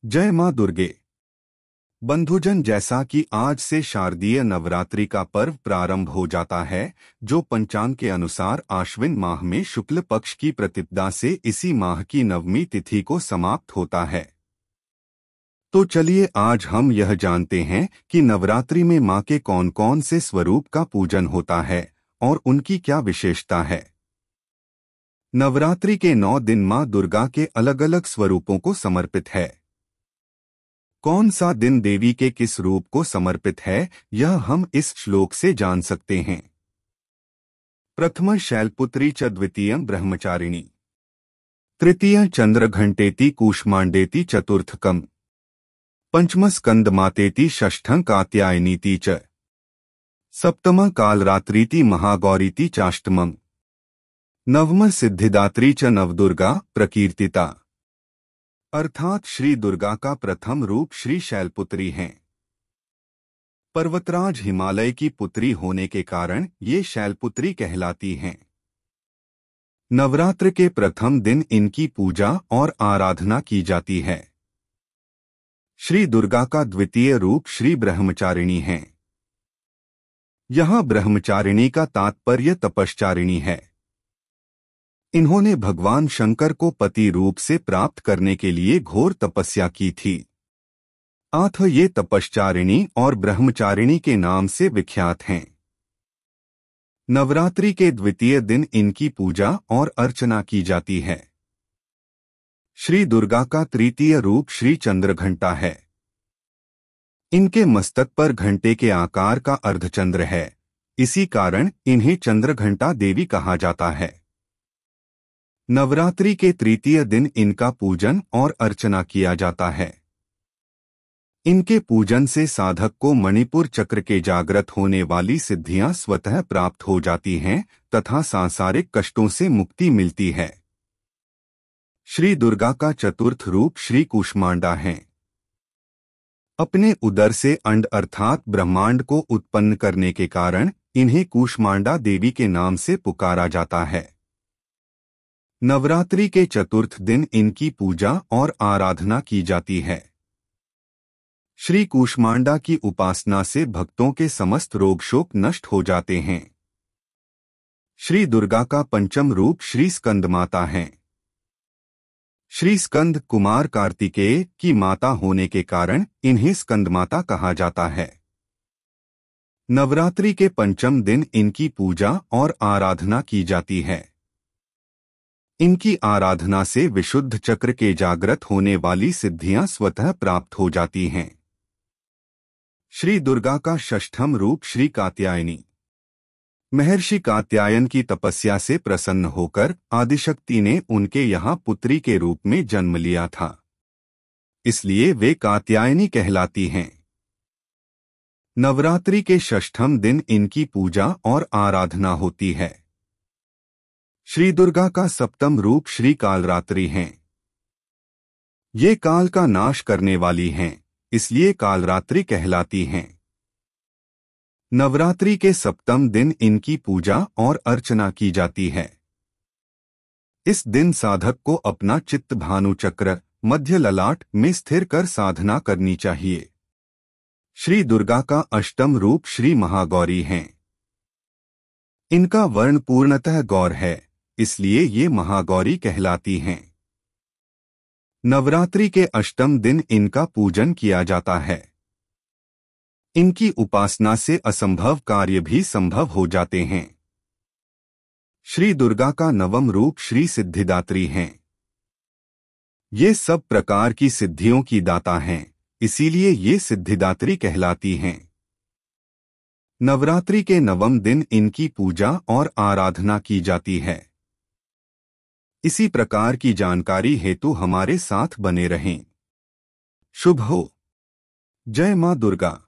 जय मां दुर्गे। बंधुजन, जैसा कि आज से शारदीय नवरात्रि का पर्व प्रारंभ हो जाता है, जो पंचांग के अनुसार आश्विन माह में शुक्ल पक्ष की प्रतिपदा से इसी माह की नवमी तिथि को समाप्त होता है। तो चलिए आज हम यह जानते हैं कि नवरात्रि में मां के कौन कौन से स्वरूप का पूजन होता है और उनकी क्या विशेषता है। नवरात्रि के 9 दिन मां दुर्गा के अलग अलग स्वरूपों को समर्पित है। कौन सा दिन देवी के किस रूप को समर्पित है, यह हम इस श्लोक से जान सकते हैं। प्रथम शैलपुत्री च द्वितीयं ब्रह्मचारिणी, तृतीय चंद्रघंटेति कूष्मांडेति चतुर्थकम, पंचम स्कंदमातेति षष्ठं कात्यायनीति च, सप्तम कालरात्रीति महागौरीति चाष्टमम्, नवम सिद्धिदात्री च नवदुर्गा प्रकीर्तिता। अर्थात श्री दुर्गा का प्रथम रूप श्री शैलपुत्री हैं। पर्वतराज हिमालय की पुत्री होने के कारण ये शैलपुत्री कहलाती हैं। नवरात्र के प्रथम दिन इनकी पूजा और आराधना की जाती है। श्री दुर्गा का द्वितीय रूप श्री ब्रह्मचारिणी हैं। यहाँ ब्रह्मचारिणी का तात्पर्य तपश्चारिणी है। इन्होंने भगवान शंकर को पति रूप से प्राप्त करने के लिए घोर तपस्या की थी। अथ ये तपश्चारिणी और ब्रह्मचारिणी के नाम से विख्यात हैं। नवरात्रि के द्वितीय दिन इनकी पूजा और अर्चना की जाती है। श्री दुर्गा का तृतीय रूप श्री चंद्रघंटा है। इनके मस्तक पर घंटे के आकार का अर्धचंद्र है, इसी कारण इन्हें चंद्रघंटा देवी कहा जाता है। नवरात्रि के तृतीय दिन इनका पूजन और अर्चना किया जाता है। इनके पूजन से साधक को मणिपुर चक्र के जागृत होने वाली सिद्धियां स्वतः प्राप्त हो जाती हैं तथा सांसारिक कष्टों से मुक्ति मिलती है। श्री दुर्गा का चतुर्थ रूप श्री कूष्मांडा है। अपने उदर से अंड अर्थात ब्रह्मांड को उत्पन्न करने के कारण इन्हें कूष्मांडा देवी के नाम से पुकारा जाता है। नवरात्रि के चतुर्थ दिन इनकी पूजा और आराधना की जाती है। श्री कूष्मांडा की उपासना से भक्तों के समस्त रोग शोक नष्ट हो जाते हैं। श्री दुर्गा का पंचम रूप श्री स्कंदमाता हैं। श्री स्कंद कुमार कार्तिकेय की माता होने के कारण इन्हें स्कंदमाता कहा जाता है। नवरात्रि के पंचम दिन इनकी पूजा और आराधना की जाती है। इनकी आराधना से विशुद्ध चक्र के जागृत होने वाली सिद्धियां स्वतः प्राप्त हो जाती हैं। श्री दुर्गा का षष्ठम रूप श्री कात्यायनी। महर्षि कात्यायन की तपस्या से प्रसन्न होकर आदिशक्ति ने उनके यहाँ पुत्री के रूप में जन्म लिया था, इसलिए वे कात्यायनी कहलाती हैं। नवरात्रि के षष्ठम दिन इनकी पूजा और आराधना होती है। श्री दुर्गा का सप्तम रूप श्री कालरात्रि हैं। ये काल का नाश करने वाली हैं, इसलिए कालरात्रि कहलाती हैं। नवरात्रि के सप्तम दिन इनकी पूजा और अर्चना की जाती है। इस दिन साधक को अपना चित्त भानु चक्र मध्य ललाट में स्थिर कर साधना करनी चाहिए। श्री दुर्गा का अष्टम रूप श्री महागौरी हैं। इनका वर्ण पूर्णतः गौर है, इसलिए ये महागौरी कहलाती हैं। नवरात्रि के अष्टम दिन इनका पूजन किया जाता है। इनकी उपासना से असंभव कार्य भी संभव हो जाते हैं। श्री दुर्गा का नवम रूप श्री सिद्धिदात्री हैं। ये सब प्रकार की सिद्धियों की दाता हैं, इसीलिए ये सिद्धिदात्री कहलाती हैं। नवरात्रि के नवम दिन इनकी पूजा और आराधना की जाती है। इसी प्रकार की जानकारी हेतु हमारे साथ बने रहें। शुभ हो। जय मां दुर्गा।